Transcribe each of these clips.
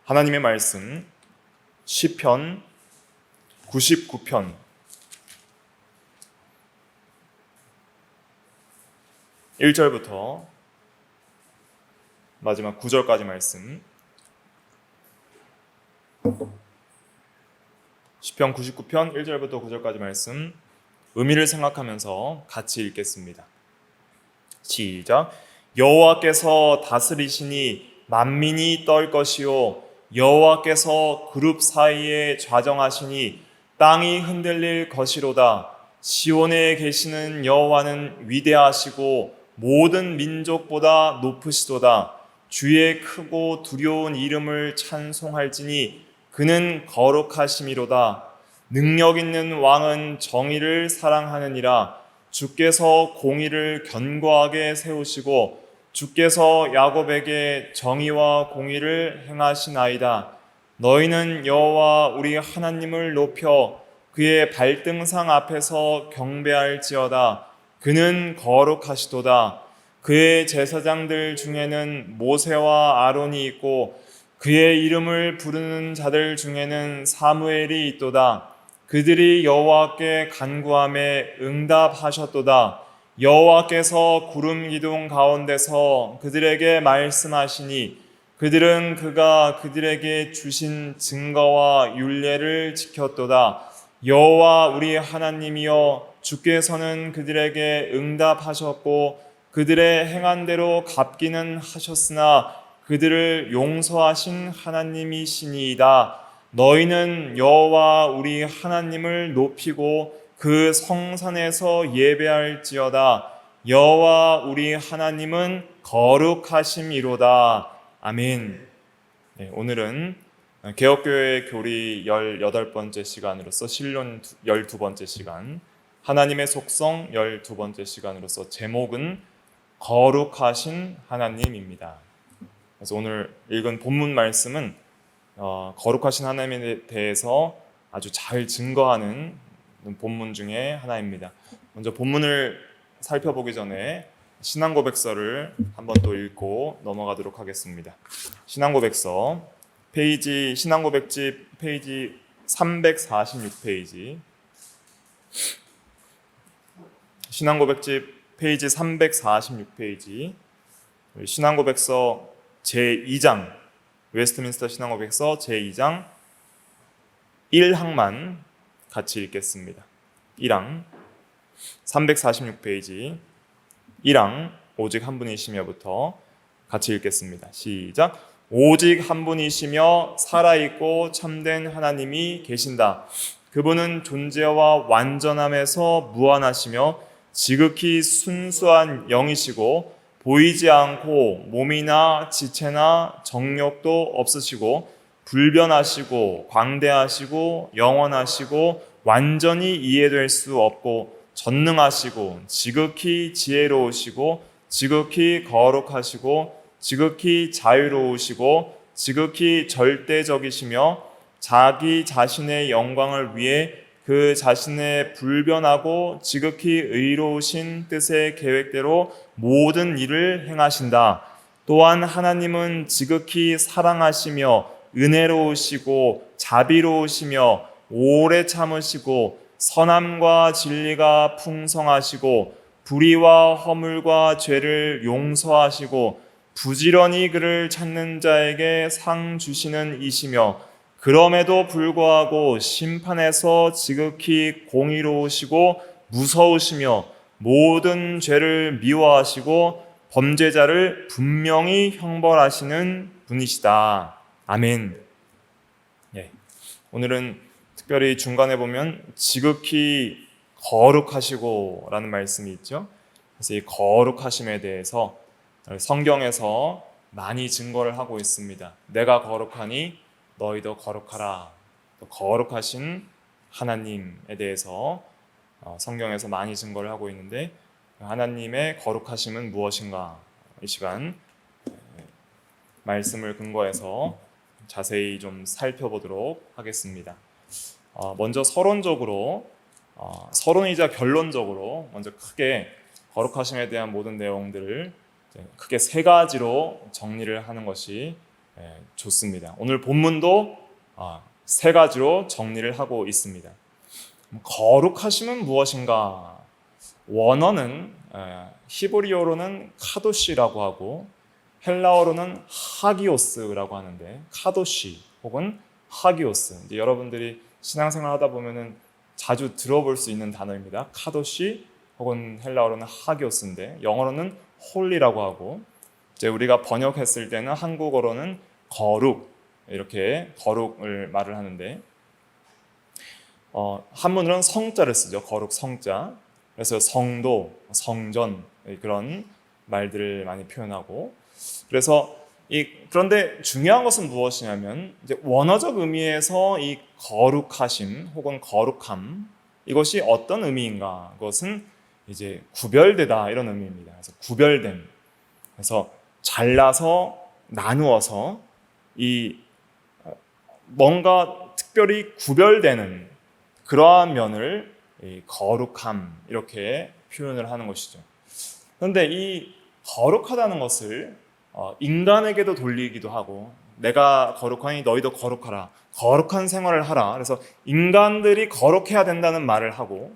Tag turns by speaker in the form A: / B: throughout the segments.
A: 하나님의 말씀 시편 99편 1절부터 마지막 9절까지 말씀. 시편 99편 1절부터 9절까지 말씀 의미를 생각하면서 같이 읽겠습니다. 시작. 여호와께서 다스리시니 만민이 떨 것이요 여호와께서 그룹 사이에 좌정하시니 땅이 흔들릴 것이로다. 시온에 계시는 여호와는 위대하시고 모든 민족보다 높으시도다. 주의 크고 두려운 이름을 찬송할지니 그는 거룩하심이로다. 능력 있는 왕은 정의를 사랑하느니라. 주께서 공의를 견고하게 세우시고 주께서 야곱에게 정의와 공의를 행하시나이다. 너희는 여호와 우리 하나님을 높여 그의 발등상 앞에서 경배할지어다. 그는 거룩하시도다. 그의 제사장들 중에는 모세와 아론이 있고 그의 이름을 부르는 자들 중에는 사무엘이 있도다. 그들이 여호와께 간구함에 응답하셨도다. 여호와께서 구름 기둥 가운데서 그들에게 말씀하시니 그들은 그가 그들에게 주신 증거와 율례를 지켰도다. 여호와 우리 하나님이여 주께서는 그들에게 응답하셨고 그들의 행한 대로 갚기는 하셨으나 그들을 용서하신 하나님이시니이다. 너희는 여호와 우리 하나님을 높이고 그 성산에서 예배할지어다. 여호와 우리 하나님은 거룩하심이로다. 아멘. 네, 오늘은 개혁교회 교리 18번째 시간으로서 신론 12번째 시간, 하나님의 속성 12번째 시간으로서 제목은 거룩하신 하나님입니다. 그래서 오늘 읽은 본문 말씀은 거룩하신 하나님에 대해서 아주 잘 증거하는 본문 중에 하나입니다. 먼저 본문을 살펴보기 전에 신앙고백서를 한번 또 읽고 넘어가도록 하겠습니다. 신앙고백서 신앙고백집 페이지 346페이지, 신앙고백집 페이지 346페이지, 신앙고백서 제2장, 웨스트민스터 신앙고백서 제2장 1항만 같이 읽겠습니다. 1항 346페이지 1항 오직 한 분이시며부터 같이 읽겠습니다. 시작. 오직 한 분이시며 살아있고 참된 하나님이 계신다. 그분은 존재와 완전함에서 무한하시며 지극히 순수한 영이시고 보이지 않고 몸이나 지체나 정욕도 없으시고 불변하시고 광대하시고 영원하시고 완전히 이해될 수 없고 전능하시고 지극히 지혜로우시고 지극히 거룩하시고 지극히 자유로우시고 지극히 절대적이시며 자기 자신의 영광을 위해 그 자신의 불변하고 지극히 의로우신 뜻의 계획대로 모든 일을 행하신다. 또한 하나님은 지극히 사랑하시며 은혜로우시고 자비로우시며 오래 참으시고 선함과 진리가 풍성하시고 불의와 허물과 죄를 용서하시고 부지런히 그를 찾는 자에게 상 주시는 이시며 그럼에도 불구하고 심판에서 지극히 공의로우시고 무서우시며 모든 죄를 미워하시고 범죄자를 분명히 형벌하시는 분이시다. 아멘. 예. 오늘은 특별히 중간에 보면 지극히 거룩하시고 라는 말씀이 있죠. 그래서 이 거룩하심에 대해서 성경에서 많이 증거를 하고 있습니다. 내가 거룩하니 너희도 거룩하라. 거룩하신 하나님에 대해서 성경에서 많이 증거를 하고 있는데 하나님의 거룩하심은 무엇인가? 이 시간 말씀을 근거해서 자세히 좀 살펴보도록 하겠습니다. 먼저 서론이자 결론적으로 먼저 크게 거룩하심에 대한 모든 내용들을 크게 세 가지로 정리를 하는 것이 좋습니다. 오늘 본문도 세 가지로 정리를 하고 있습니다. 거룩하심은 무엇인가? 원어는 히브리어로는 카도시라고 하고 헬라어로는 하기오스라고 하는데, 카도시 혹은 하기오스, 이제 여러분들이 신앙생활 하다 보면은 자주 들어볼 수 있는 단어입니다. 카도시 혹은 헬라어로는 하기오스인데 영어로는 홀리라고 하고, 이제 우리가 번역했을 때는 한국어로는 거룩, 이렇게 거룩을 말을 하는데, 한문으로는 성자를 쓰죠. 거룩 성자. 그래서 성도, 성전, 그런 말들을 많이 표현하고, 그래서 그런데 중요한 것은 무엇이냐면, 이제 원어적 의미에서 이 거룩하심 혹은 거룩함, 이것이 어떤 의미인가? 그것은 이제 구별되다, 이런 의미입니다. 그래서 구별됨. 그래서 잘라서 나누어서 이 뭔가 특별히 구별되는 그러한 면을 거룩함, 이렇게 표현을 하는 것이죠. 그런데 이 거룩하다는 것을 인간에게도 돌리기도 하고, 내가 거룩하니 너희도 거룩하라, 거룩한 생활을 하라. 그래서 인간들이 거룩해야 된다는 말을 하고,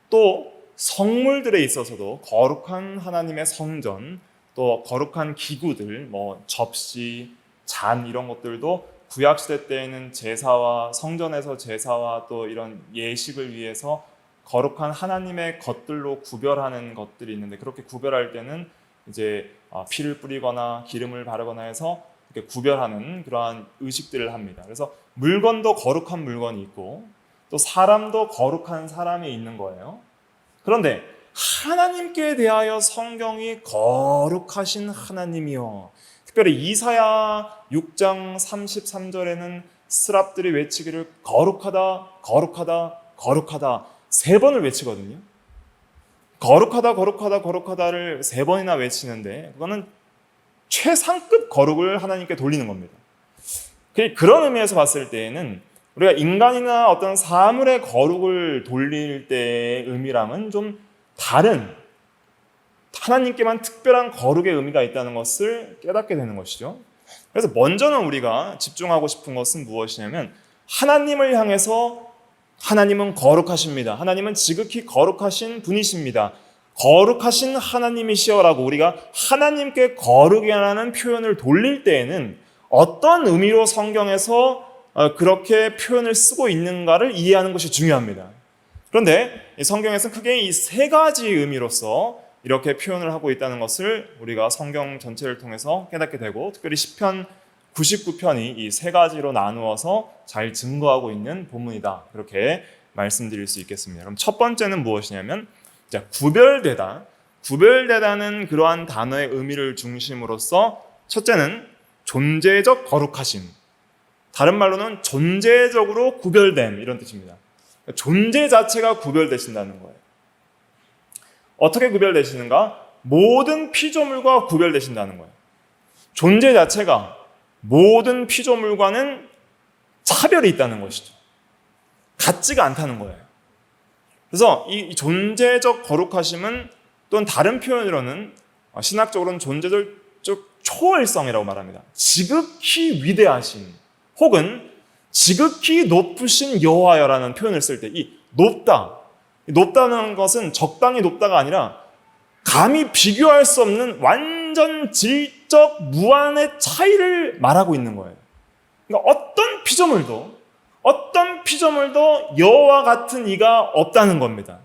A: 또 성물들에 있어서도 거룩한 하나님의 성전, 또 거룩한 기구들, 뭐 접시, 잔, 이런 것들도 구약시대 때에는 제사와 성전에서 제사와 또 이런 예식을 위해서 거룩한 하나님의 것들로 구별하는 것들이 있는데, 그렇게 구별할 때는 이제 피를 뿌리거나 기름을 바르거나 해서 이렇게 구별하는 그러한 의식들을 합니다. 그래서 물건도 거룩한 물건이 있고 또 사람도 거룩한 사람이 있는 거예요. 그런데 하나님께 대하여 성경이 거룩하신 하나님이요, 특별히 이사야 6장 33절에는 스랍들이 외치기를 거룩하다, 거룩하다, 거룩하다 3번을 외치거든요. 거룩하다, 거룩하다, 거룩하다를 3번이나 외치는데, 그거는 최상급 거룩을 하나님께 돌리는 겁니다. 그런 의미에서 봤을 때에는 우리가 인간이나 어떤 사물의 거룩을 돌릴 때의 의미랑은 좀 다른, 하나님께만 특별한 거룩의 의미가 있다는 것을 깨닫게 되는 것이죠. 그래서 먼저는 우리가 집중하고 싶은 것은 무엇이냐면, 하나님을 향해서 하나님은 거룩하십니다, 하나님은 지극히 거룩하신 분이십니다, 거룩하신 하나님이시여라고 우리가 하나님께 거룩이라는 표현을 돌릴 때에는 어떤 의미로 성경에서 그렇게 표현을 쓰고 있는가를 이해하는 것이 중요합니다. 그런데 성경에서는 크게 이 3가지 의미로서 이렇게 표현을 하고 있다는 것을 우리가 성경 전체를 통해서 깨닫게 되고, 특별히 시편 99편이 이 3가지로 나누어서 잘 증거하고 있는 본문이다, 그렇게 말씀드릴 수 있겠습니다. 그럼 첫 번째는 무엇이냐면, 구별되다. 구별되다는 그러한 단어의 의미를 중심으로써 첫째는 존재적 거룩하심, 다른 말로는 존재적으로 구별됨, 이런 뜻입니다. 존재 자체가 구별되신다는 거예요. 어떻게 구별되시는가? 모든 피조물과 구별되신다는 거예요. 존재 자체가 모든 피조물과는 차별이 있다는 것이죠. 같지가 않다는 거예요. 그래서 이 존재적 거룩하심은, 또는 다른 표현으로는 신학적으로는 존재적 초월성이라고 말합니다. 지극히 위대하신 혹은 지극히 높으신 여호와여라는 표현을 쓸 때, 이 높다는 것은 적당히 높다가 아니라 감히 비교할 수 없는 완전 질적 무한의 차이를 말하고 있는 거예요. 그러니까 어떤 피조물도 여호와 같은 이가 없다는 겁니다.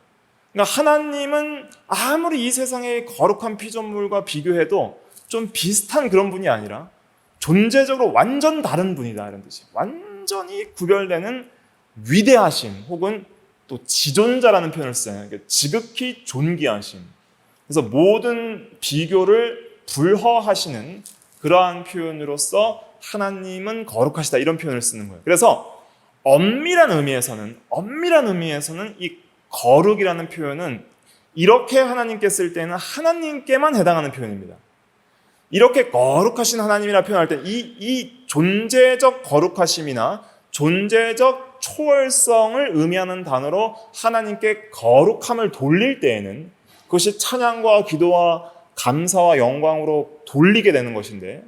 A: 그러니까 하나님은 아무리 이 세상의 거룩한 피조물과 비교해도 좀 비슷한 그런 분이 아니라 존재적으로 완전 다른 분이다, 이런 뜻이에요. 완전히 구별되는 위대하심, 혹은 또 지존자라는 표현을 써요. 그러니까 지극히 존귀하심. 그래서 모든 비교를 불허하시는 그러한 표현으로서 하나님은 거룩하시다, 이런 표현을 쓰는 거예요. 그래서 엄밀한 의미에서는 이 거룩이라는 표현은 이렇게 하나님께 쓸 때는 하나님께만 해당하는 표현입니다. 이렇게 거룩하신 하나님이라 표현할 때 이 존재적 거룩하심이나 존재적 초월성을 의미하는 단어로 하나님께 거룩함을 돌릴 때에는 그것이 찬양과 기도와 감사와 영광으로 돌리게 되는 것인데,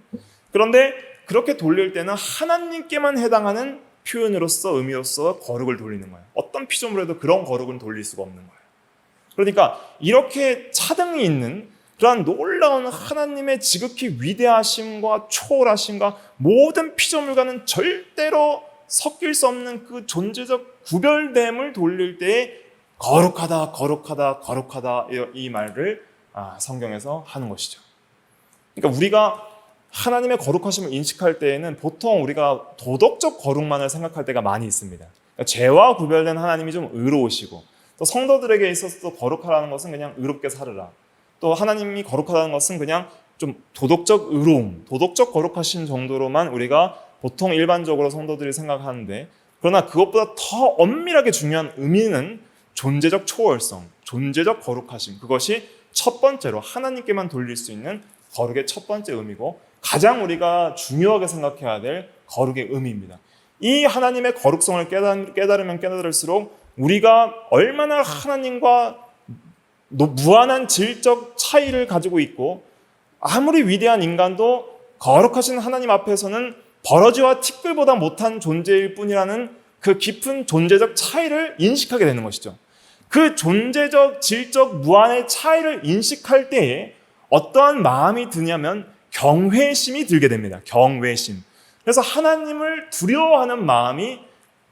A: 그런데 그렇게 돌릴 때는 하나님께만 해당하는 표현으로서 의미로서 거룩을 돌리는 거예요. 어떤 피조물에도 그런 거룩은 돌릴 수가 없는 거예요. 그러니까 이렇게 차등이 있는 그러한 놀라운 하나님의 지극히 위대하심과 초월하심과 모든 피조물과는 절대로 섞일 수 없는 그 존재적 구별됨을 돌릴 때에 거룩하다, 거룩하다, 거룩하다 이 말을 성경에서 하는 것이죠. 그러니까 우리가 하나님의 거룩하심을 인식할 때에는 보통 우리가 도덕적 거룩만을 생각할 때가 많이 있습니다. 그러니까 죄와 구별된 하나님이 좀 의로우시고, 또 성도들에게 있어서 거룩하다는 것은 그냥 의롭게 살으라. 또 하나님이 거룩하다는 것은 그냥 좀 도덕적 의로움, 도덕적 거룩하신 정도로만 우리가 보통 일반적으로 성도들이 생각하는데, 그러나 그것보다 더 엄밀하게 중요한 의미는 존재적 초월성, 존재적 거룩하심, 그것이 첫 번째로 하나님께만 돌릴 수 있는 거룩의 첫 번째 의미고 가장 우리가 중요하게 생각해야 될 거룩의 의미입니다. 이 하나님의 거룩성을 깨달으면 깨달을수록 우리가 얼마나 하나님과 무한한 질적 차이를 가지고 있고, 아무리 위대한 인간도 거룩하신 하나님 앞에서는 버러지와 티끌보다 못한 존재일 뿐이라는 그 깊은 존재적 차이를 인식하게 되는 것이죠. 그 존재적, 질적, 무한의 차이를 인식할 때에 어떠한 마음이 드냐면 경외심이 들게 됩니다. 경외심. 그래서 하나님을 두려워하는 마음이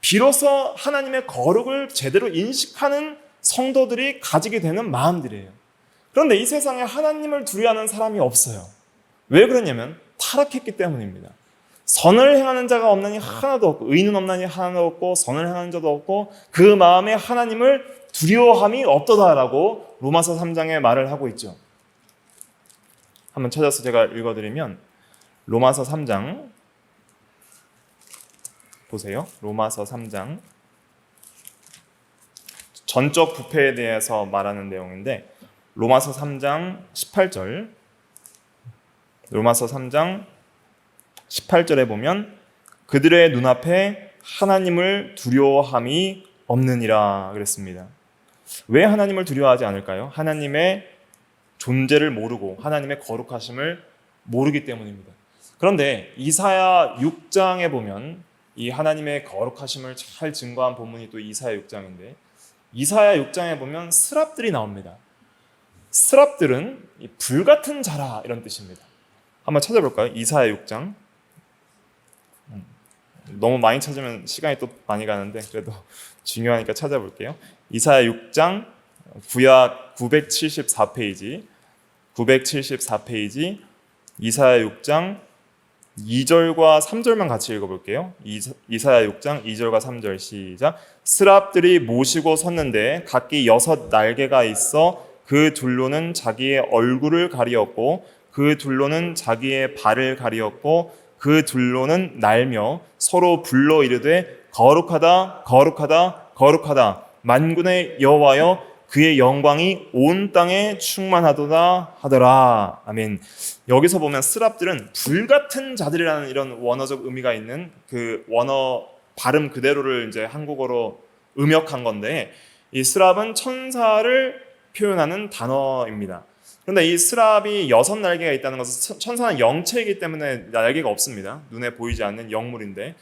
A: 비로소 하나님의 거룩을 제대로 인식하는 성도들이 가지게 되는 마음들이에요. 그런데 이 세상에 하나님을 두려워하는 사람이 없어요. 왜 그러냐면 타락했기 때문입니다. 선을 행하는 자가 없나니 하나도 없고, 의인은 없나니 하나도 없고, 선을 행하는 자도 없고, 그 마음에 하나님을 두려워함이 없도다라고 로마서 3장에 말을 하고 있죠. 한번 찾아서 제가 읽어드리면 로마서 3장 보세요. 로마서 3장 전적 부패에 대해서 말하는 내용인데, 로마서 3장 18절, 로마서 3장 18절에 보면 그들의 눈앞에 하나님을 두려워함이 없느니라 그랬습니다. 왜 하나님을 두려워하지 않을까요? 하나님의 존재를 모르고 하나님의 거룩하심을 모르기 때문입니다. 그런데 이사야 6장에 보면 이 하나님의 거룩하심을 잘 증거한 본문이 또 이사야 6장인데, 이사야 6장에 보면 스랍들이 나옵니다. 스랍들은 불같은 자라 이런 뜻입니다. 한번 찾아볼까요? 이사야 6장. 너무 많이 찾으면 시간이 또 많이 가는데 그래도 중요하니까 찾아볼게요. 이사야 6장 구약 974페이지 이사야 6장 2절과 3절만 같이 읽어볼게요. 이사야 6장 2절과 3절 시작. 스랍들이 모시고 섰는데 각기 6 날개가 있어 그 둘로는 자기의 얼굴을 가리었고 그 둘로는 자기의 발을 가리었고 그 둘로는 날며 서로 불러 이르되 거룩하다 거룩하다 거룩하다 만군의 여호와여 그의 영광이 온 땅에 충만하도다 하더라. 아멘. 여기서 보면 스랍들은 불같은 자들이라는 이런 원어적 의미가 있는 그 원어 발음 그대로를 이제 한국어로 음역한 건데, 이 스랍은 천사를 표현하는 단어입니다. 그런데 이 스랍이 6 날개가 있다는 것은 천사는 영체이기 때문에 날개가 없습니다. 눈에 보이지 않는 영물인데,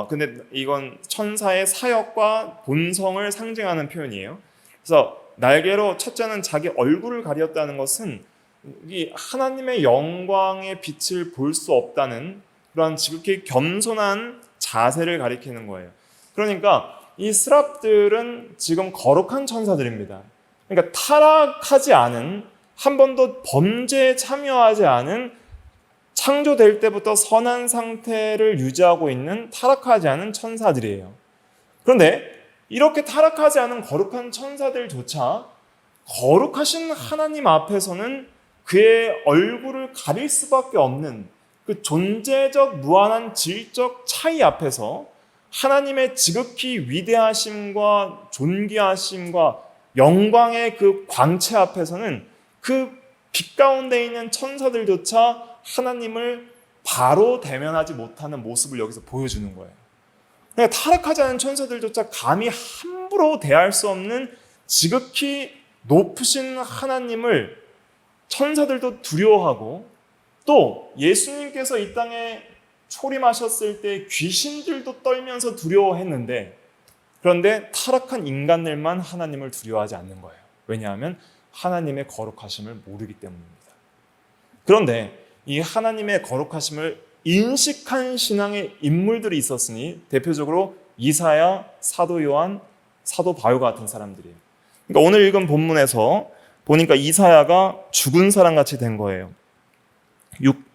A: 근데 이건 천사의 사역과 본성을 상징하는 표현이에요. 그래서 날개로 첫째는 자기 얼굴을 가렸다는 것은 이 하나님의 영광의 빛을 볼 수 없다는 그런 지극히 겸손한 자세를 가리키는 거예요. 그러니까 이 스랍들은 지금 거룩한 천사들입니다. 그러니까 타락하지 않은, 한 번도 범죄에 참여하지 않은, 창조될 때부터 선한 상태를 유지하고 있는 타락하지 않은 천사들이에요. 그런데 이렇게 타락하지 않은 거룩한 천사들조차 거룩하신 하나님 앞에서는 그의 얼굴을 가릴 수밖에 없는 그 존재적 무한한 질적 차이 앞에서 하나님의 지극히 위대하심과 존귀하심과 영광의 그 광채 앞에서는 그 빛 가운데 있는 천사들조차 하나님을 바로 대면하지 못하는 모습을 여기서 보여주는 거예요. 그러니까 타락하지 않은 천사들조차 감히 함부로 대할 수 없는 지극히 높으신 하나님을 천사들도 두려워하고, 또 예수님께서 이 땅에 초림하셨을 때 귀신들도 떨면서 두려워했는데, 그런데 타락한 인간들만 하나님을 두려워하지 않는 거예요. 왜냐하면 하나님의 거룩하심을 모르기 때문입니다. 그런데 이 하나님의 거룩하심을 인식한 신앙의 인물들이 있었으니 대표적으로 이사야, 사도 요한, 사도 바울 같은 사람들이에요. 그러니까 오늘 읽은 본문에서 보니까 이사야가 죽은 사람같이 된 거예요.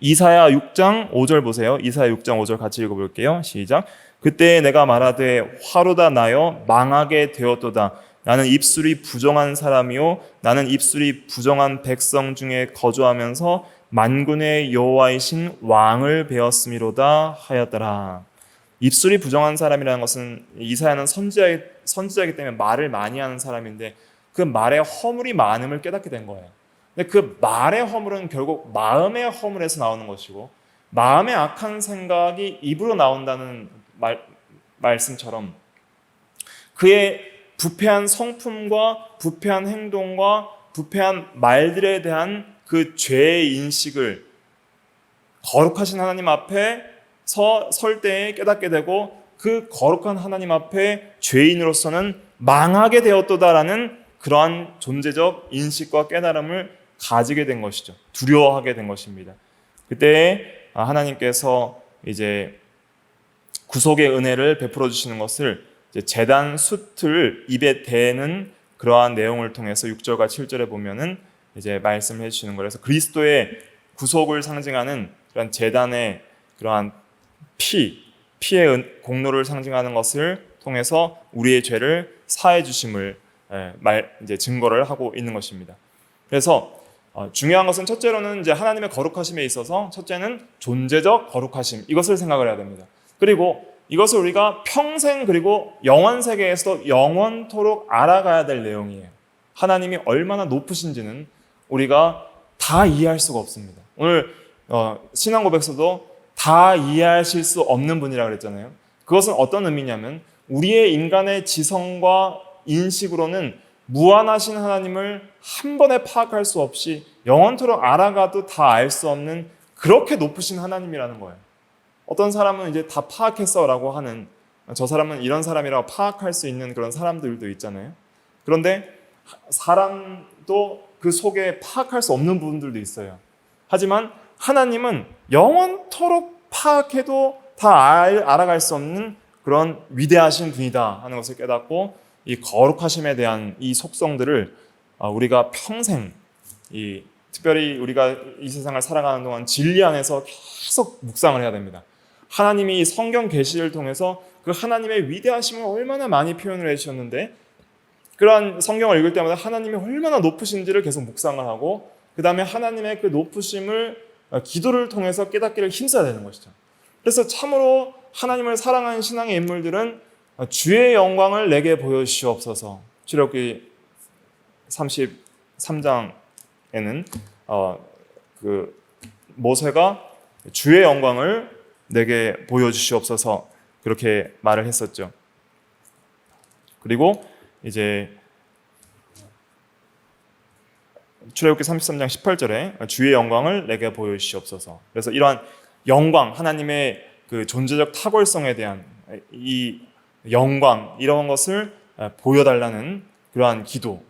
A: 이사야 6장 5절 보세요. 이사야 6장 5절 같이 읽어볼게요. 시작. 그때 내가 말하되 화로다 나여 망하게 되었도다. 나는 입술이 부정한 사람이요 나는 입술이 부정한 백성 중에 거주하면서 만군의 여호와이신 왕을 배웠음이로다 하였더라. 입술이 부정한 사람이라는 것은 이사야는 선지자이기 때문에 말을 많이 하는 사람인데 그 말에 허물이 많음을 깨닫게 된 거예요. 근데 그 말의 허물은 결국 마음의 허물에서 나오는 것이고 마음의 악한 생각이 입으로 나온다는 말씀처럼 그의 부패한 성품과 부패한 행동과 부패한 말들에 대한 그 죄의 인식을 거룩하신 하나님 앞에 설 때에 깨닫게 되고 그 거룩한 하나님 앞에 죄인으로서는 망하게 되었도다라는 그러한 존재적 인식과 깨달음을 가지게 된 것이죠. 두려워하게 된 것입니다. 그때 하나님께서 이제 구속의 은혜를 베풀어 주시는 것을 이제 제단 숯을 입에 대는 그러한 내용을 통해서 6절과 7절에 보면은 이제 말씀을 해주시는 거라서 그리스도의 구속을 상징하는 그런 제단의 그러한 피의 공로를 상징하는 것을 통해서 우리의 죄를 사해 주심을 이제 증거를 하고 있는 것입니다. 그래서 중요한 것은 첫째로는 이제 하나님의 거룩하심에 있어서 첫째는 존재적 거룩하심 이것을 생각을 해야 됩니다. 그리고 이것을 우리가 평생 그리고 영원 세계에서도 영원토록 알아가야 될 내용이에요. 하나님이 얼마나 높으신지는 우리가 다 이해할 수가 없습니다. 오늘 신앙 고백서도 다 이해하실 수 없는 분이라고 그랬잖아요. 그것은 어떤 의미냐면 우리의 인간의 지성과 인식으로는 무한하신 하나님을 한 번에 파악할 수 없이 영원토록 알아가도 다 알 수 없는 그렇게 높으신 하나님이라는 거예요. 어떤 사람은 이제 다 파악했어라고 하는 저 사람은 이런 사람이라고 파악할 수 있는 그런 사람들도 있잖아요. 그런데 사람도 그 속에 파악할 수 없는 부분들도 있어요. 하지만 하나님은 영원토록 파악해도 다 알아갈 수 없는 그런 위대하신 분이다 하는 것을 깨닫고 이 거룩하심에 대한 이 속성들을 우리가 평생 특별히 우리가 이 세상을 살아가는 동안 진리 안에서 계속 묵상을 해야 됩니다. 하나님이 이 성경 계시를 통해서 그 하나님의 위대하심을 얼마나 많이 표현을 해주셨는데 그러한 성경을 읽을 때마다 하나님이 얼마나 높으신지를 계속 묵상을 하고 그 다음에 하나님의 그 높으심을 기도를 통해서 깨닫기를 힘써야 되는 것이죠. 그래서 참으로 하나님을 사랑하는 신앙의 인물들은 주의 영광을 내게 보여주시옵소서. 출애굽기 33장에는 그 모세가 주의 영광을 내게 보여주시옵소서 그렇게 말을 했었죠. 그리고 이제 출애굽기 33장 18절에 주의 영광을 내게 보여주시옵소서. 그래서 이러한 영광, 하나님의 그 존재적 탁월성에 대한 이 영광 이런 것을 보여달라는 그러한 기도.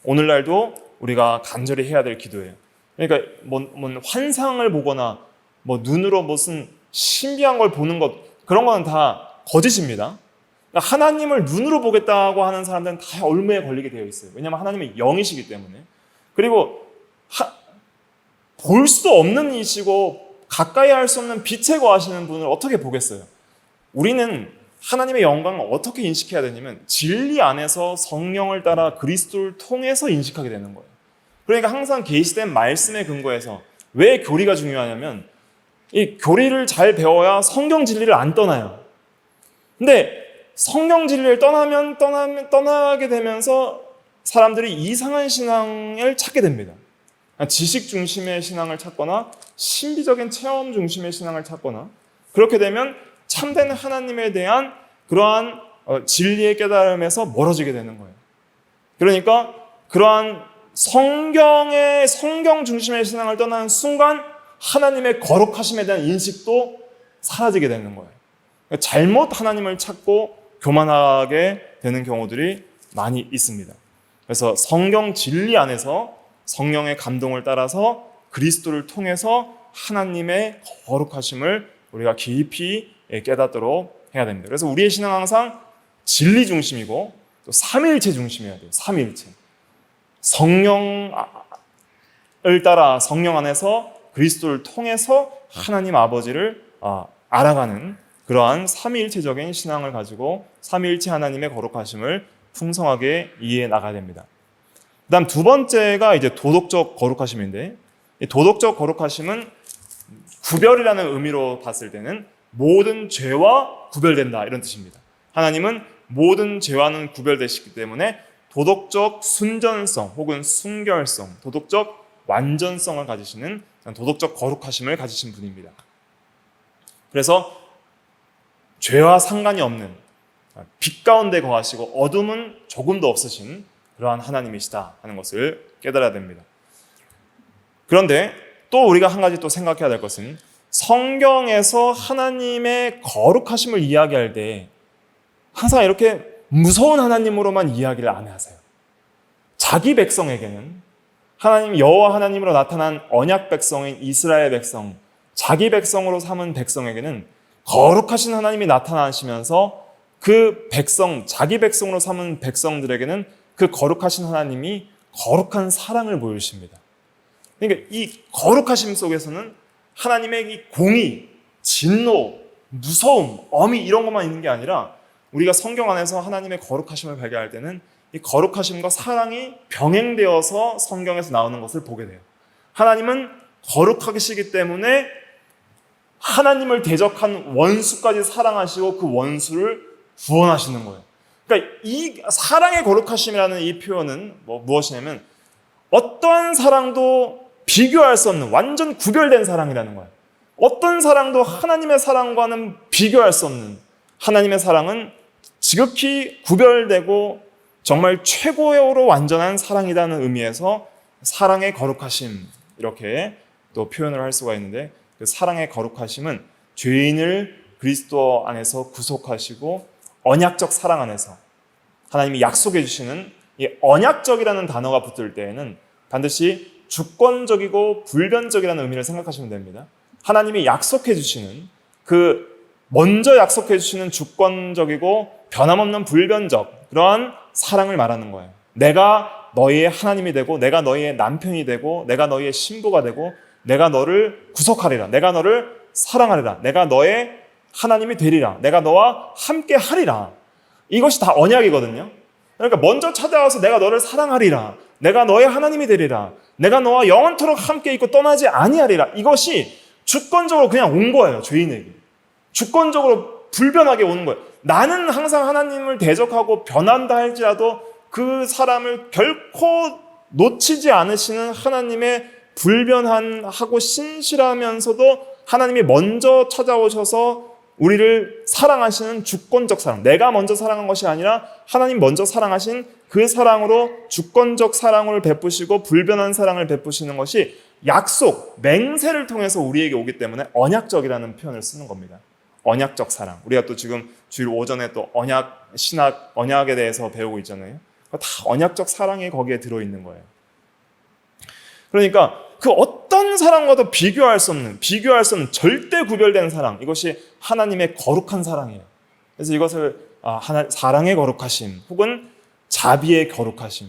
A: 오늘날도 우리가 간절히 해야 될 기도예요. 그러니까 뭐 환상을 보거나 뭐 눈으로 무슨 신비한 걸 보는 것 그런 거는 다 거짓입니다. 그러니까 하나님을 눈으로 보겠다고 하는 사람들은 다 올무에 걸리게 되어 있어요. 왜냐하면 하나님이 영이시기 때문에. 그리고 볼 수도 없는 이시고 가까이 할 수 없는 빛에 거하시는 분을 어떻게 보겠어요? 우리는 하나님의 영광을 어떻게 인식해야 되냐면 진리 안에서 성령을 따라 그리스도를 통해서 인식하게 되는 거예요. 그러니까 항상 계시된 말씀에 근거해서 왜 교리가 중요하냐면 이 교리를 잘 배워야 성경 진리를 안 떠나요. 근데 성경 진리를 떠나게 되면서 사람들이 이상한 신앙을 찾게 됩니다. 지식 중심의 신앙을 찾거나 신비적인 체험 중심의 신앙을 찾거나 그렇게 되면 참된 하나님에 대한 그러한 진리의 깨달음에서 멀어지게 되는 거예요. 그러니까 그러한 성경 중심의 신앙을 떠나는 순간 하나님의 거룩하심에 대한 인식도 사라지게 되는 거예요. 잘못 하나님을 찾고 교만하게 되는 경우들이 많이 있습니다. 그래서 성경 진리 안에서 성령의 감동을 따라서 그리스도를 통해서 하나님의 거룩하심을 우리가 깊이 깨닫도록 해야 됩니다. 그래서 우리의 신앙은 항상 진리 중심이고 또 삼위일체 중심이어야 돼요. 삼위일체. 성령을 따라 성령 안에서 그리스도를 통해서 하나님 아버지를 알아가는 그러한 삼위일체적인 신앙을 가지고 삼위일체 하나님의 거룩하심을 풍성하게 이해해 나가야 됩니다. 그다음 두 번째가 이제 도덕적 거룩하심인데, 이 도덕적 거룩하심은 구별이라는 의미로 봤을 때는 모든 죄와 구별된다 이런 뜻입니다. 하나님은 모든 죄와는 구별되시기 때문에 도덕적 순전성 혹은 순결성, 도덕적 완전성을 가지시는 도덕적 거룩하심을 가지신 분입니다. 그래서 죄와 상관이 없는 빛 가운데 거하시고 어둠은 조금도 없으신 그러한 하나님이시다 하는 것을 깨달아야 됩니다. 그런데 또 우리가 한 가지 또 생각해야 될 것은 성경에서 하나님의 거룩하심을 이야기할 때 항상 이렇게 무서운 하나님으로만 이야기를 안 하세요. 자기 백성에게는 하나님 여호와 하나님으로 나타난 언약 백성인 이스라엘 백성, 자기 백성으로 삼은 백성에게는 거룩하신 하나님이 나타나시면서 그 백성, 자기 백성으로 삼은 백성들에게는 그 거룩하신 하나님이 거룩한 사랑을 보여주십니다. 그러니까 이 거룩하심 속에서는 하나님의 이 공의, 진노, 무서움, 엄히 이런 것만 있는 게 아니라 우리가 성경 안에서 하나님의 거룩하심을 발견할 때는 이 거룩하심과 사랑이 병행되어서 성경에서 나오는 것을 보게 돼요. 하나님은 거룩하시기 때문에 하나님을 대적한 원수까지 사랑하시고 그 원수를 구원하시는 거예요. 그러니까 이 사랑의 거룩하심이라는 이 표현은 무엇이냐면 어떠한 사랑도 비교할 수 없는 완전 구별된 사랑이라는 거예요. 어떤 사랑도 하나님의 사랑과는 비교할 수 없는 하나님의 사랑은 지극히 구별되고 정말 최고로 완전한 사랑이라는 의미에서 사랑의 거룩하심 이렇게 또 표현을 할 수가 있는데, 그 사랑의 거룩하심은 죄인을 그리스도 안에서 구속하시고 언약적 사랑 안에서 하나님이 약속해 주시는 이 언약적이라는 단어가 붙을 때에는 반드시 주권적이고 불변적이라는 의미를 생각하시면 됩니다. 하나님이 약속해 주시는 먼저 약속해 주시는 주권적이고 변함없는 불변적 그러한 사랑을 말하는 거예요. 내가 너희의 하나님이 되고 내가 너희의 남편이 되고 내가 너희의 신부가 되고 내가 너를 구속하리라. 내가 너를 사랑하리라. 내가 너의 하나님이 되리라. 내가 너와 함께 하리라. 이것이 다 언약이거든요. 그러니까 먼저 찾아와서 내가 너를 사랑하리라. 내가 너의 하나님이 되리라. 내가 너와 영원토록 함께 있고 떠나지 아니하리라. 이것이 주권적으로 그냥 온 거예요. 죄인에게. 주권적으로 불변하게 오는 거예요. 나는 항상 하나님을 대적하고 변한다 할지라도 그 사람을 결코 놓치지 않으시는 하나님의 불변하고 신실하면서도 하나님이 먼저 찾아오셔서 우리를 사랑하시는 주권적 사랑, 내가 먼저 사랑한 것이 아니라 하나님 먼저 사랑하신 그 사랑으로 주권적 사랑을 베푸시고 불변한 사랑을 베푸시는 것이 약속, 맹세를 통해서 우리에게 오기 때문에 언약적이라는 표현을 쓰는 겁니다. 언약적 사랑. 우리가 또 지금 주일 오전에 또 언약, 신학, 언약에 대해서 배우고 있잖아요. 다 언약적 사랑이 거기에 들어있는 거예요. 그러니까 그 어떤 사랑과도 비교할 수 없는 절대 구별된 사랑, 이것이 하나님의 거룩한 사랑이에요. 그래서 이것을 사랑의 거룩하심 혹은 자비의 거룩하심,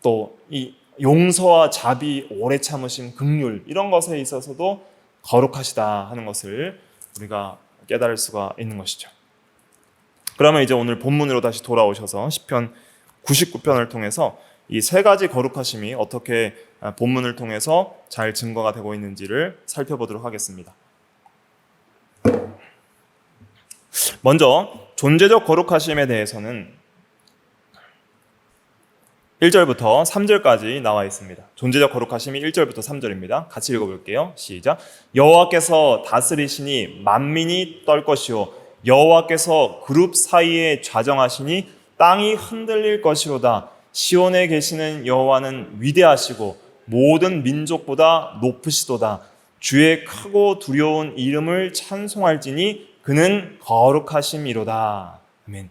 A: 또 이 용서와 자비, 오래 참으심, 긍휼 이런 것에 있어서도 거룩하시다 하는 것을 우리가 깨달을 수가 있는 것이죠. 그러면 이제 오늘 본문으로 다시 돌아오셔서 시편 99편을 통해서 이 세 가지 거룩하심이 어떻게 본문을 통해서 잘 증거가 되고 있는지를 살펴보도록 하겠습니다. 먼저 존재적 거룩하심에 대해서는 1절부터 3절까지 나와 있습니다. 존재적 거룩하심이 1절부터 3절입니다. 같이 읽어볼게요. 시작. 여호와께서 다스리시니 만민이 떨 것이요 여호와께서 그룹 사이에 좌정하시니 땅이 흔들릴 것이로다. 시온에 계시는 여호와는 위대하시고 모든 민족보다 높으시도다. 주의 크고 두려운 이름을 찬송할지니 그는 거룩하심이로다. 아멘.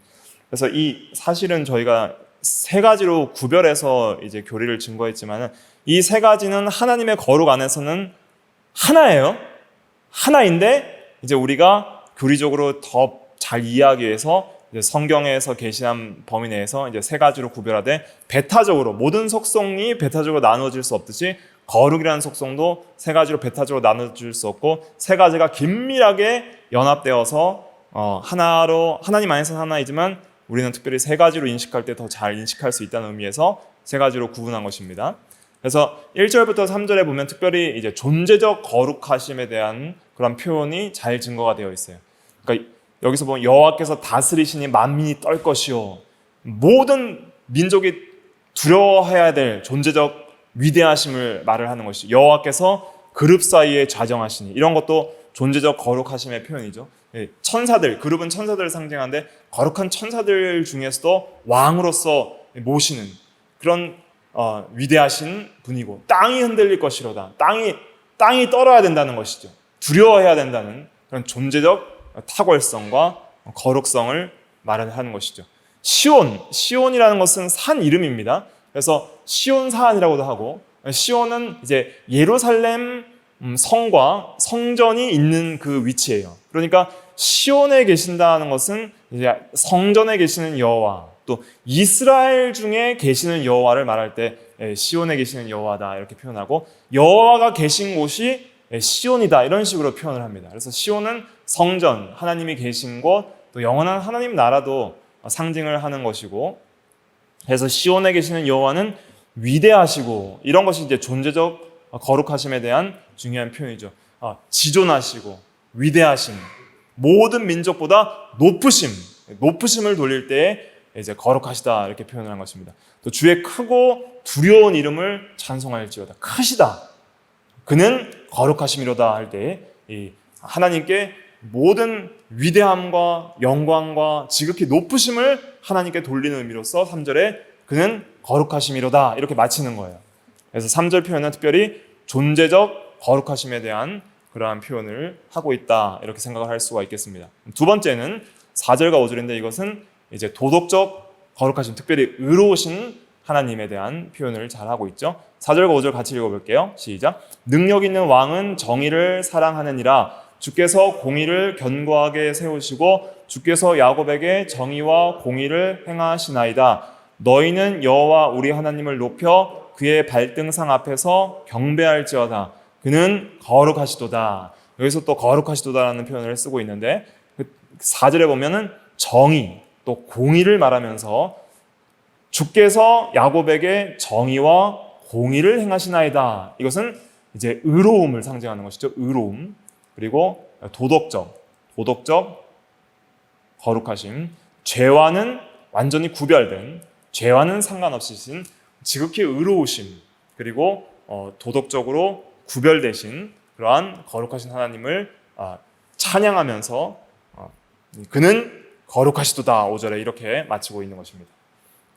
A: 그래서 이 사실은 저희가 세 가지로 구별해서 이제 교리를 증거했지만은 이 세 가지는 하나님의 거룩 안에서는 하나예요. 하나인데 이제 우리가 교리적으로 더 잘 이해하기 위해서 이제 성경에서 계시한 범위 내에서 이제 세 가지로 구별하되 배타적으로 모든 속성이 배타적으로 나누어질 수 없듯이 거룩이라는 속성도 세 가지로 배타적으로 나눠질 수 없고 세 가지가 긴밀하게 연합되어서 하나로 하나님 안에서 하나이지만 우리는 특별히 세 가지로 인식할 때 더 잘 인식할 수 있다는 의미에서 세 가지로 구분한 것입니다. 그래서 1절부터 3절에 보면 특별히 이제 존재적 거룩하심에 대한 그런 표현이 잘 증거가 되어 있어요. 그러니까 여기서 보면 여호와께서 다스리시니 만민이 떨 것이요. 모든 민족이 두려워해야 될 존재적 위대하심을 말을 하는 것이죠. 여호와께서 그룹 사이에 좌정하시니 이런 것도 존재적 거룩하심의 표현이죠. 천사들, 그룹은 천사들을 상징하는데 거룩한 천사들 중에서도 왕으로서 모시는 그런 위대하신 분이고 땅이 흔들릴 것이로다. 땅이 떨어야 된다는 것이죠. 두려워해야 된다는 그런 존재적 탁월성과 거룩성을 말하는 것이죠. 시온이라는 것은 산 이름입니다. 그래서 시온산이라고도 하고 시온은 이제 예루살렘 성과 성전이 있는 그 위치예요. 그러니까 시온에 계신다는 것은 이제 성전에 계시는 여호와 또 이스라엘 중에 계시는 여호와를 말할 때 시온에 계시는 여호와다 이렇게 표현하고 여호와가 계신 곳이 시온이다 이런 식으로 표현을 합니다. 그래서 시온은 성전, 하나님이 계신 곳, 또 영원한 하나님 나라도 상징을 하는 것이고 그래서 시온에 계시는 여호와는 위대하시고 이런 것이 이제 존재적 거룩하심에 대한 중요한 표현이죠. 지존하시고 위대하심, 모든 민족보다 높으심을 돌릴 때에 이제 거룩하시다 이렇게 표현을 한 것입니다. 또 주의 크고 두려운 이름을 찬송할지어다. 크시다. 그는 거룩하심이로다 할 때 하나님께 모든 위대함과 영광과 지극히 높으심을 하나님께 돌리는 의미로서 3절에 그는 거룩하심이로다 이렇게 마치는 거예요. 그래서 3절 표현은 특별히 존재적 거룩하심에 대한 그러한 표현을 하고 있다 이렇게 생각을 할 수가 있겠습니다. 두 번째는 4절과 5절인데 이것은 이제 도덕적 거룩하심, 특별히 의로우신 하나님에 대한 표현을 잘 하고 있죠. 4절과 5절 같이 읽어볼게요. 시작. 능력 있는 왕은 정의를 사랑하느니라. 주께서 공의를 견고하게 세우시고 주께서 야곱에게 정의와 공의를 행하시나이다. 너희는 여호와 우리 하나님을 높여 그의 발등상 앞에서 경배할지어다. 그는 거룩하시도다. 여기서 또 거룩하시도다라는 표현을 쓰고 있는데 4절에 보면은 정의 또 공의를 말하면서 주께서 야곱에게 정의와 공의를 행하시나이다. 이것은 이제 의로움을 상징하는 것이죠. 의로움. 그리고 도덕적 거룩하심. 죄와는 완전히 구별된, 죄와는 상관없으신 지극히 의로우심. 그리고 도덕적으로 구별되신 그러한 거룩하신 하나님을 찬양하면서 그는 거룩하시도다 5절에 이렇게 마치고 있는 것입니다.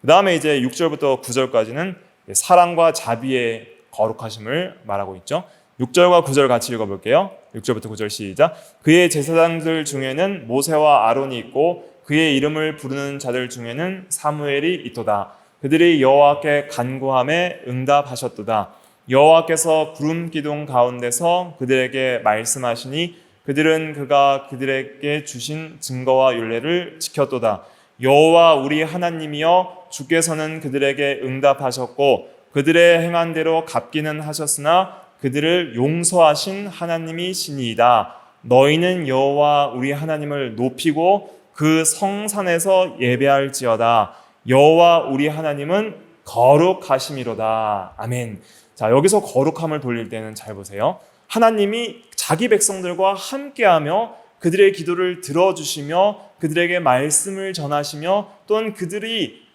A: 그 다음에 이제 6절부터 9절까지는 사랑과 자비의 거룩하심을 말하고 있죠. 6절과 9절 같이 읽어볼게요. 6절부터 9절 시작. 그의 제사장들 중에는 모세와 아론이 있고 그의 이름을 부르는 자들 중에는 사무엘이 있도다. 그들이 여호와께 간구함에 응답하셨도다. 여호와께서 구름 기둥 가운데서 그들에게 말씀하시니 그들은 그가 그들에게 주신 증거와 율례를 지켰도다. 여호와 우리 하나님이여 주께서는 그들에게 응답하셨고 그들의 행한 대로 갚기는 하셨으나 그들을 용서하신 하나님이시니이다. 너희는 여호와 우리 하나님을 높이고 그 성산에서 예배할지어다. 여호와 우리 하나님은 거룩하심이로다. 아멘. 자, 여기서 거룩함을 돌릴 때는 잘 보세요. 하나님이 자기 백성들과 함께하며 그들의 기도를 들어주시며 그들에게 말씀을 전하시며 또한 그들이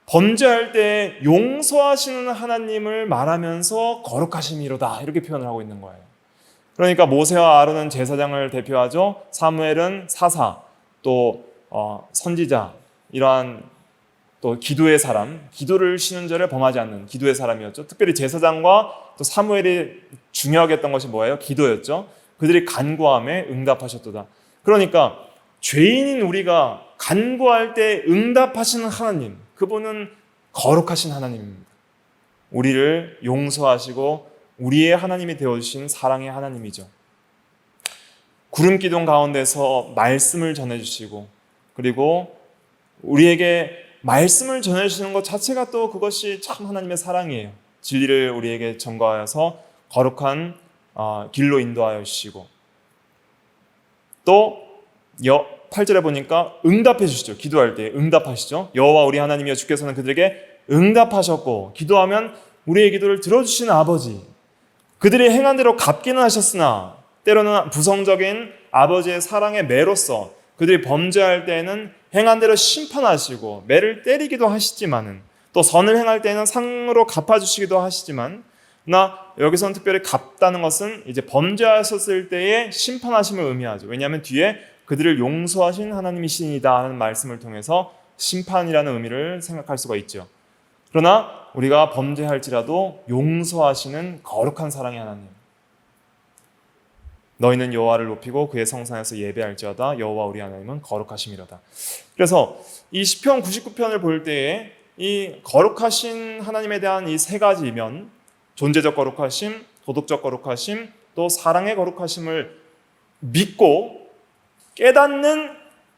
A: 범죄할 때 용서하시는 하나님을 말하면서 거룩하심이로다 이렇게 표현을 하고 있는 거예요. 그러니까 모세와 아론은 제사장을 대표하죠. 사무엘은 사사, 또 선지자, 이러한 또 기도의 사람, 기도를 쉬는 죄를 범하지 않는 기도의 사람이었죠. 특별히 제사장과 또 사무엘이 중요하게 했던 것이 뭐예요? 기도였죠. 그들이 간구함에 응답하셨도다. 그러니까 죄인인 우리가 간구할 때 응답하시는 하나님, 그분은 거룩하신 하나님입니다. 우리를 용서하시고 우리의 하나님이 되어주신 사랑의 하나님이죠. 구름 기둥 가운데서 말씀을 전해주시고, 그리고 우리에게 말씀을 전해주시는 것 자체가 또 그것이 참 하나님의 사랑이에요. 진리를 우리에게 전가하여서 거룩한 길로 인도하여 주시고, 또 8절에 보니까 응답해 주시죠. 기도할 때 응답하시죠. 여호와 우리 하나님이여 주께서는 그들에게 응답하셨고, 기도하면 우리의 기도를 들어주시는 아버지, 그들이 행한 대로 갚기는 하셨으나 때로는 부성적인 아버지의 사랑의 매로서 그들이 범죄할 때에는 행한 대로 심판하시고 매를 때리기도 하시지만은, 또 선을 행할 때에는 상으로 갚아주시기도 하시지만, 나 여기서는 특별히 갚다는 것은 이제 범죄하셨을 때의 심판하심을 의미하죠. 왜냐하면 뒤에 그들을 용서하신 하나님이시니다 하는 말씀을 통해서 심판이라는 의미를 생각할 수가 있죠. 그러나 우리가 범죄할지라도 용서하시는 거룩한 사랑의 하나님, 너희는 여호와를 높이고 그의 성산에서 예배할지어다 여호와 우리 하나님은 거룩하심이로다. 그래서 이 시편 99편을 볼 때에 이 거룩하신 하나님에 대한 이 세 가지 면, 존재적 거룩하심, 도덕적 거룩하심, 또 사랑의 거룩하심을 믿고 깨닫는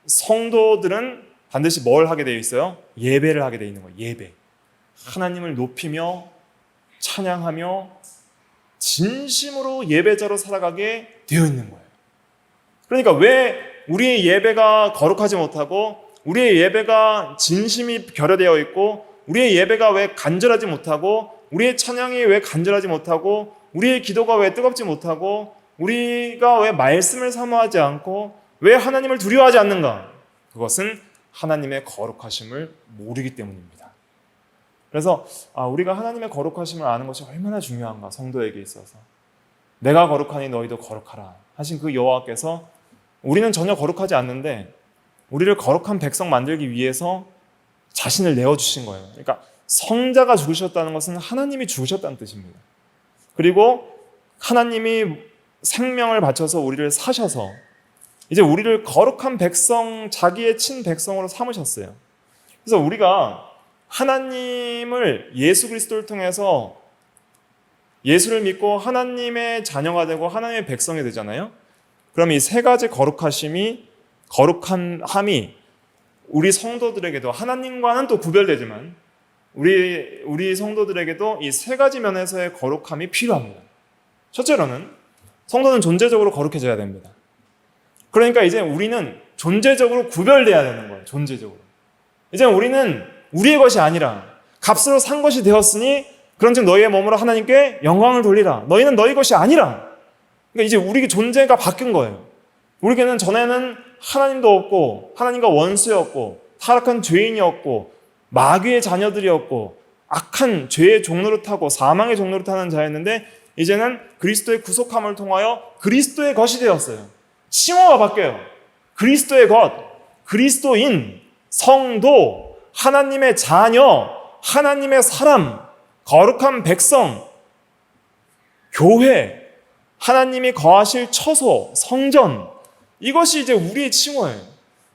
A: 성도들은 반드시 뭘 하게 되어 있어요? 예배를 하게 되어 있는 거예요. 예배. 하나님을 높이며 찬양하며 진심으로 예배자로 살아가게 되어 있는 거예요. 그러니까 왜 우리의 예배가 거룩하지 못하고, 우리의 예배가 진심이 결여되어 있고, 우리의 예배가 왜 간절하지 못하고, 우리의 찬양이 왜 간절하지 못하고, 우리의 기도가 왜 뜨겁지 못하고, 우리가 왜 말씀을 사모하지 않고, 왜 하나님을 두려워하지 않는가? 그것은 하나님의 거룩하심을 모르기 때문입니다. 그래서 우리가 하나님의 거룩하심을 아는 것이 얼마나 중요한가, 성도에게 있어서. 내가 거룩하니 너희도 거룩하라 하신 그 여호와께서 우리는 전혀 거룩하지 않는데 우리를 거룩한 백성 만들기 위해서 자신을 내어주신 거예요. 그러니까 성자가 죽으셨다는 것은 하나님이 죽으셨다는 뜻입니다. 그리고 하나님이 생명을 바쳐서 우리를 사셔서 이제 우리를 거룩한 백성, 자기의 친백성으로 삼으셨어요. 그래서 우리가 하나님을 예수 그리스도를 통해서 예수를 믿고 하나님의 자녀가 되고 하나님의 백성이 되잖아요. 그럼 이 세 가지 거룩함이 우리 성도들에게도, 하나님과는 또 구별되지만 우리 성도들에게도 이 세 가지 면에서의 거룩함이 필요합니다. 첫째로는 성도는 존재적으로 거룩해져야 됩니다. 그러니까 이제 우리는 존재적으로 구별돼야 되는 거예요. 존재적으로. 이제 우리는 우리의 것이 아니라 값으로 산 것이 되었으니 그런즉 너희의 몸으로 하나님께 영광을 돌리라. 너희는 너희 것이 아니라. 그러니까 이제 우리 존재가 바뀐 거예요. 우리에게는 전에는 하나님도 없고 하나님과 원수였고 타락한 죄인이었고 마귀의 자녀들이었고 악한 죄의 종노릇하고 사망의 종노릇하는 자였는데, 이제는 그리스도의 구속함을 통하여 그리스도의 것이 되었어요. 칭호가 바뀌어요. 그리스도의 것, 그리스도인, 성도, 하나님의 자녀, 하나님의 사람, 거룩한 백성, 교회, 하나님이 거하실 처소, 성전, 이것이 이제 우리의 칭호예요.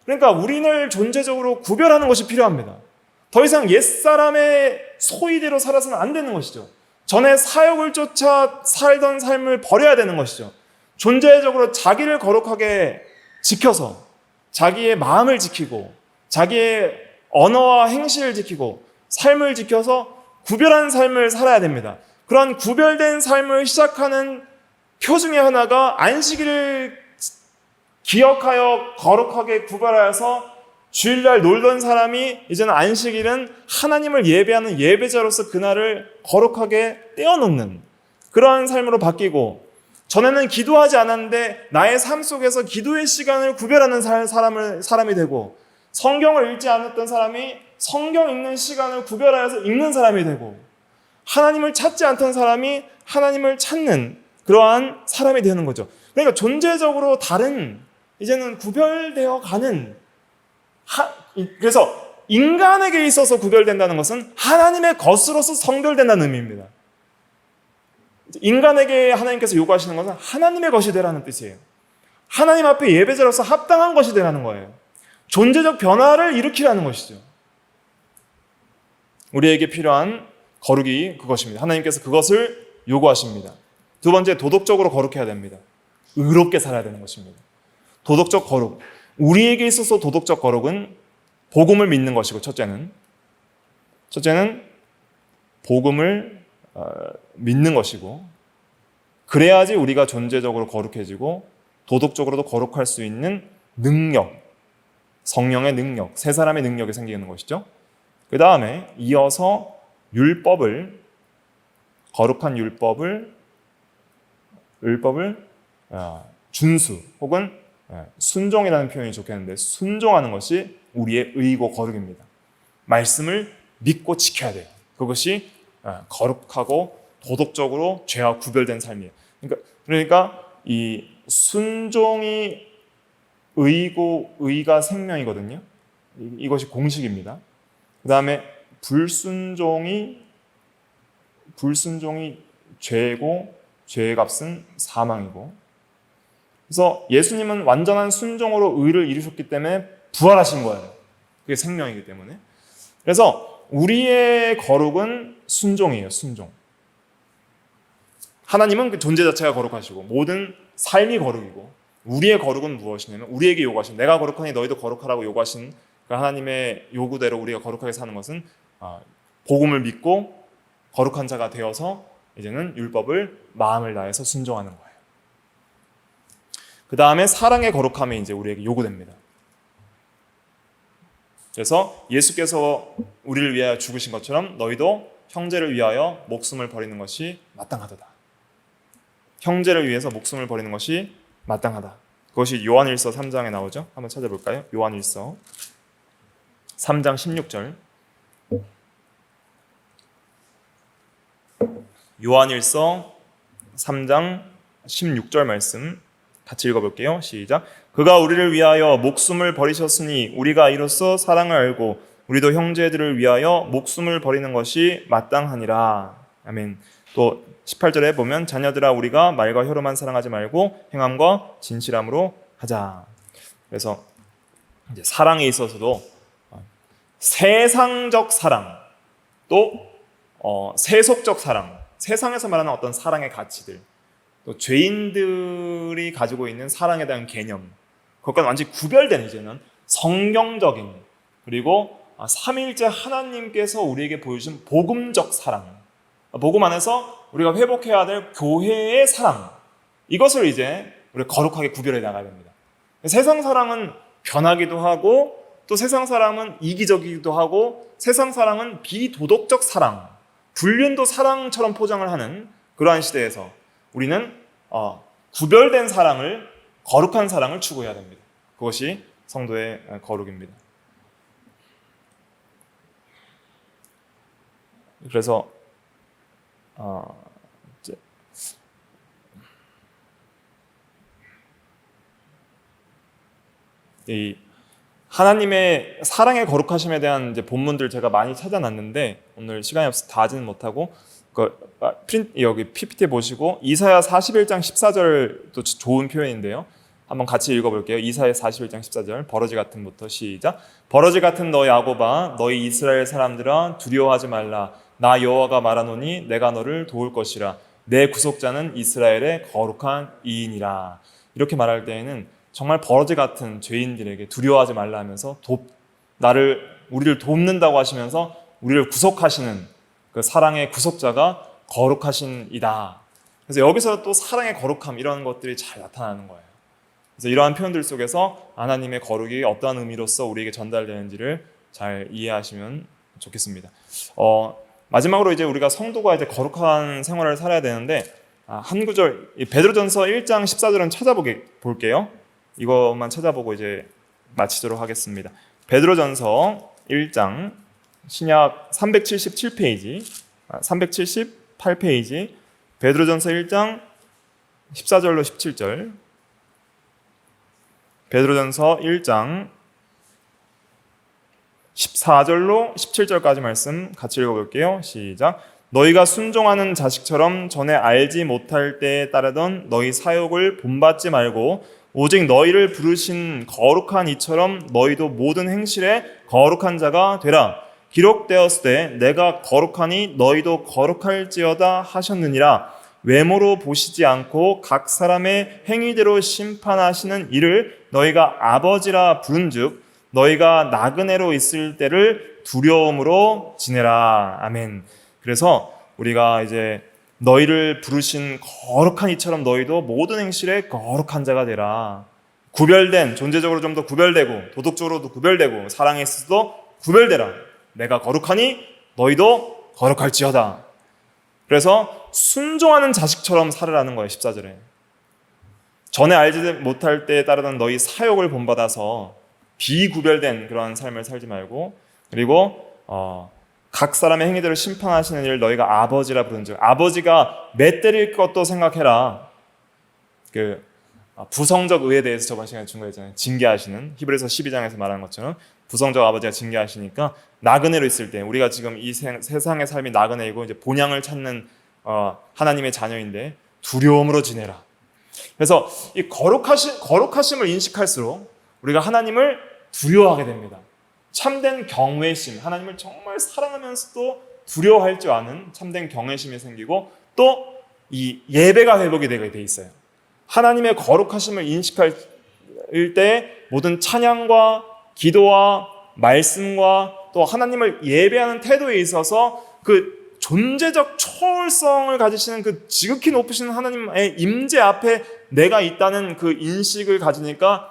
A: 그러니까 우리를 존재적으로 구별하는 것이 필요합니다. 더 이상 옛사람의 소위대로 살아서는 안 되는 것이죠. 전에 사욕을 쫓아 살던 삶을 버려야 되는 것이죠. 존재적으로 자기를 거룩하게 지켜서 자기의 마음을 지키고 자기의 언어와 행실을 지키고 삶을 지켜서 구별한 삶을 살아야 됩니다. 그런 구별된 삶을 시작하는 표 중에 하나가 안식일을 기억하여 거룩하게 구별하여서 주일날 놀던 사람이 이제는 안식일은 하나님을 예배하는 예배자로서 그날을 거룩하게 떼어놓는 그러한 삶으로 바뀌고, 전에는 기도하지 않았는데 나의 삶 속에서 기도의 시간을 구별하는 사람이 되고, 성경을 읽지 않았던 사람이 성경 읽는 시간을 구별하여서 읽는 사람이 되고, 하나님을 찾지 않던 사람이 하나님을 찾는 그러한 사람이 되는 거죠. 그러니까 존재적으로 다른, 이제는 구별되어 가는, 그래서 인간에게 있어서 구별된다는 것은 하나님의 것으로서 성별된다는 의미입니다. 인간에게 하나님께서 요구하시는 것은 하나님의 것이 되라는 뜻이에요. 하나님 앞에 예배자로서 합당한 것이 되라는 거예요. 존재적 변화를 일으키라는 것이죠. 우리에게 필요한 거룩이 그것입니다. 하나님께서 그것을 요구하십니다. 두 번째, 도덕적으로 거룩해야 됩니다. 의롭게 살아야 되는 것입니다. 도덕적 거룩. 우리에게 있어서 도덕적 거룩은 복음을 믿는 것이고, 첫째는 복음을 믿는 것이고, 그래야지 우리가 존재적으로 거룩해지고 도덕적으로도 거룩할 수 있는 능력, 성령의 능력, 세 사람의 능력이 생기는 것이죠. 그 다음에 이어서 거룩한 율법을 준수 혹은 순종이라는 표현이 좋겠는데, 순종하는 것이 우리의 의고 거룩입니다. 말씀을 믿고 지켜야 돼요. 그것이 거룩하고 도덕적으로 죄와 구별된 삶이에요. 그러니까 이 순종이 의고 의가 생명이거든요. 이것이 공식입니다. 그 다음에 불순종이 죄고 죄의 값은 사망이고, 그래서 예수님은 완전한 순종으로 의를 이루셨기 때문에 부활하신 거예요. 그게 생명이기 때문에. 그래서 우리의 거룩은 순종이에요. 순종. 하나님은 그 존재 자체가 거룩하시고 모든 삶이 거룩이고, 우리의 거룩은 무엇이냐면 우리에게 요구하신, 내가 거룩하니 너희도 거룩하라고 요구하신 그 하나님의 요구대로 우리가 거룩하게 사는 것은 복음을 믿고 거룩한 자가 되어서 이제는 율법을 마음을 다해서 순종하는 거예요. 그 다음에 사랑의 거룩함이 이제 우리에게 요구됩니다. 그래서 예수께서 우리를 위하여 죽으신 것처럼 너희도 형제를 위하여 목숨을 버리는 것이 마땅하다. 형제를 위해서 목숨을 버리는 것이 마땅하다. 그것이 요한일서 3장에 나오죠. 한번 찾아볼까요? 요한일서 3장 16절. 요한일서 3장 16절 말씀 같이 읽어볼게요. 시작. 그가 우리를 위하여 목숨을 버리셨으니 우리가 이로써 사랑을 알고 우리도 형제들을 위하여 목숨을 버리는 것이 마땅하니라. 아멘. 또 18절에 보면 자녀들아 우리가 말과 혀로만 사랑하지 말고 행함과 진실함으로 하자. 그래서 이제 사랑에 있어서도 세상적 사랑, 또 세속적 사랑, 세상에서 말하는 어떤 사랑의 가치들, 또 죄인들이 가지고 있는 사랑에 대한 개념, 그것과 완전히 구별된 이제는 성경적인, 그리고 삼위일체 하나님께서 우리에게 보여주신 복음적 사랑, 복음 안에서 우리가 회복해야 될 교회의 사랑, 이것을 이제 우리가 거룩하게 구별해 나가야 됩니다. 세상 사랑은 변하기도 하고, 또 세상 사랑은 이기적이기도 하고, 세상 사랑은 비도덕적 사랑, 불륜도 사랑처럼 포장을 하는 그러한 시대에서 우리는 구별된 사랑을, 거룩한 사랑을 추구해야 됩니다. 그것이 성도의 거룩입니다. 그래서 이 하나님의 사랑의 거룩하심에 대한 이제 본문들 제가 많이 찾아놨는데 오늘 시간이 없어서 다 하지는 못하고 여기 PPT 보시고 이사야 41장 14절도 좋은 표현인데요. 한번 같이 읽어볼게요. 이사야 41장 14절 버러지 같은부터 시작. 버러지 같은 너 야곱아 너희 이스라엘 사람들아 두려워하지 말라. 나 여호와가 말하노니 내가 너를 도울 것이라. 내 구속자는 이스라엘의 거룩한 이인이라. 이렇게 말할 때에는 정말 버러지 같은 죄인들에게 두려워하지 말라 하면서 우리를 돕는다고 하시면서 우리를 구속하시는 그 사랑의 구속자가 거룩하신 이다. 그래서 여기서 또 사랑의 거룩함 이런 것들이 잘 나타나는 거예요. 그래서 이러한 표현들 속에서 하나님의 거룩이 어떠한 의미로서 우리에게 전달되는지를 잘 이해하시면 좋겠습니다. 마지막으로 이제 우리가 성도가 이제 거룩한 생활을 살아야 되는데 한 구절 베드로전서 1장 14절은 찾아볼게요. 이것만 찾아보고 이제 마치도록 하겠습니다. 베드로전서 1장 신약 377페이지 378페이지 베드로전서 1장 14절로 17절 베드로전서 1장 14절로 17절까지 말씀 같이 읽어볼게요. 시작. 너희가 순종하는 자식처럼 전에 알지 못할 때에 따르던 너희 사욕을 본받지 말고 오직 너희를 부르신 거룩한 이처럼 너희도 모든 행실에 거룩한 자가 되라. 기록되었을 때 내가 거룩하니 너희도 거룩할지어다 하셨느니라. 외모로 보시지 않고 각 사람의 행위대로 심판하시는 이를 너희가 아버지라 부른즉 너희가 나그네로 있을 때를 두려움으로 지내라. 아멘. 그래서 우리가 이제 너희를 부르신 거룩한 이처럼 너희도 모든 행실에 거룩한 자가 되라. 구별된, 존재적으로 좀 더 구별되고 도덕적으로도 구별되고 사랑에 있어서도 구별되라. 내가 거룩하니 너희도 거룩할지어다. 그래서 순종하는 자식처럼 살으라는 거예요. 14절에. 전에 알지 못할 때에 따르던 너희 사욕을 본받아서 비구별된 그런 삶을 살지 말고, 그리고 각 사람의 행위대로 심판하시는 일을 너희가 아버지라 부른즉, 아버지가 맷때릴 것도 생각해라. 그 부성적 의에 대해서 저번 시간에 중간했잖아요. 징계하시는, 히브리서 12장에서 말하는 것처럼 부성적 아버지가 징계하시니까 나그네로 있을 때, 우리가 지금 이 세상의 삶이 나그네이고 이제 본향을 찾는 하나님의 자녀인데 두려움으로 지내라. 그래서 이 거룩하심을 인식할수록 우리가 하나님을 두려워하게 됩니다. 참된 경외심, 하나님을 정말 사랑하면서도 두려워할 줄 아는 참된 경외심이 생기고, 또 이 예배가 회복이 되게 돼 있어요. 하나님의 거룩하심을 인식할 때 모든 찬양과 기도와 말씀과 또 하나님을 예배하는 태도에 있어서 그 존재적 초월성을 가지시는 그 지극히 높으신 하나님의 임재 앞에 내가 있다는 그 인식을 가지니까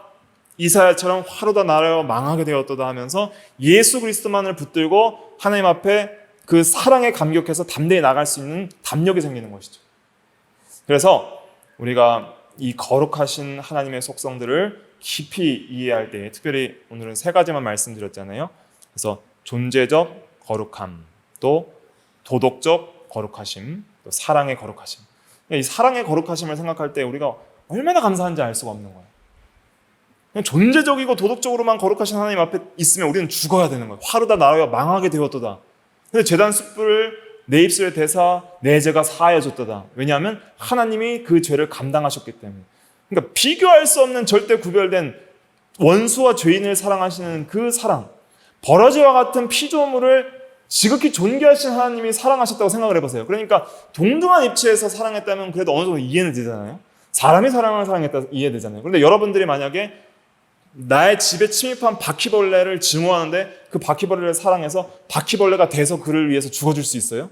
A: 이사야처럼 화로다 나라여 망하게 되었도다 하면서 예수 그리스도만을 붙들고 하나님 앞에 그 사랑에 감격해서 담대히 나갈 수 있는 담력이 생기는 것이죠. 그래서 우리가 이 거룩하신 하나님의 속성들을 깊이 이해할 때, 특별히 오늘은 3가지만 말씀드렸잖아요. 그래서 존재적 거룩함, 또 도덕적 거룩하심, 또 사랑의 거룩하심. 이 사랑의 거룩하심을 생각할 때 우리가 얼마나 감사한지 알 수가 없는 거예요. 그냥 존재적이고 도덕적으로만 거룩하신 하나님 앞에 있으면 우리는 죽어야 되는 거예요. 화르다 나라여 망하게 되었도다. 근데 제단 숯불을 내 입술에 대사 내 죄가 사하여졌도다. 왜냐하면 하나님이 그 죄를 감당하셨기 때문에. 그러니까 비교할 수 없는 절대 구별된 원수와 죄인을 사랑하시는 그 사랑, 버러지와 같은 피조물을 지극히 존귀하신 하나님이 사랑하셨다고 생각을 해보세요. 그러니까 동등한 입체에서 사랑했다면 그래도 어느 정도 이해는 되잖아요. 사람이 사람을 사랑했다 이해되잖아요. 그런데 여러분들이 만약에 나의 집에 침입한 바퀴벌레를 증오하는데 그 바퀴벌레를 사랑해서 바퀴벌레가 돼서 그를 위해서 죽어줄 수 있어요?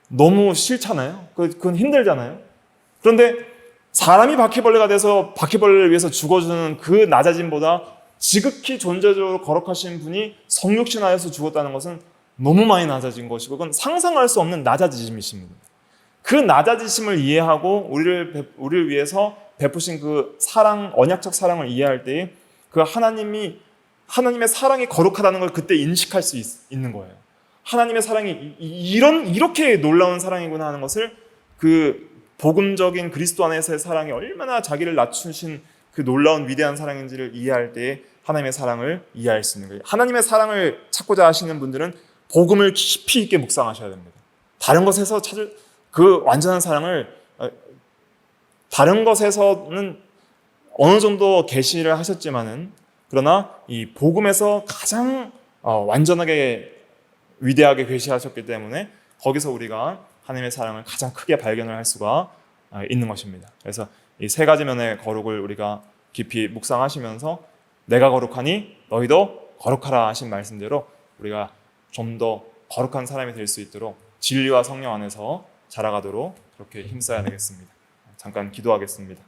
A: 너무 싫잖아요. 그건 힘들잖아요. 그런데 사람이 바퀴벌레가 돼서 바퀴벌레를 위해서 죽어주는 그 낮아짐보다 지극히 존재적으로 거룩하신 분이 성육신하여서 죽었다는 것은 너무 많이 낮아진 것이고, 그건 상상할 수 없는 낮아지심이십니다. 그 낮아지심을 이해하고 우리를 위해서 베푸신 그 사랑, 언약적 사랑을 이해할 때에 그 하나님의 사랑이 거룩하다는 걸 그때 인식할 수 있는 거예요. 하나님의 사랑이 이렇게 놀라운 사랑이구나 하는 것을, 그 복음적인 그리스도 안에서의 사랑이 얼마나 자기를 낮추신 그 놀라운 위대한 사랑인지를 이해할 때에 하나님의 사랑을 이해할 수 있는 거예요. 하나님의 사랑을 찾고자 하시는 분들은 복음을 깊이 있게 묵상하셔야 됩니다. 다른 것에서 찾을 그 완전한 사랑을, 다른 것에서는 어느 정도 계시를 하셨지만은, 그러나 이 복음에서 가장 완전하게 위대하게 계시하셨기 때문에 거기서 우리가 하나님의 사랑을 가장 크게 발견을 할 수가 있는 것입니다. 그래서 이 3가지 면의 거룩을 우리가 깊이 묵상하시면서 내가 거룩하니 너희도 거룩하라 하신 말씀대로 우리가 좀 더 거룩한 사람이 될 수 있도록 진리와 성령 안에서 자라가도록 그렇게 힘써야 되겠습니다. 잠깐 기도하겠습니다.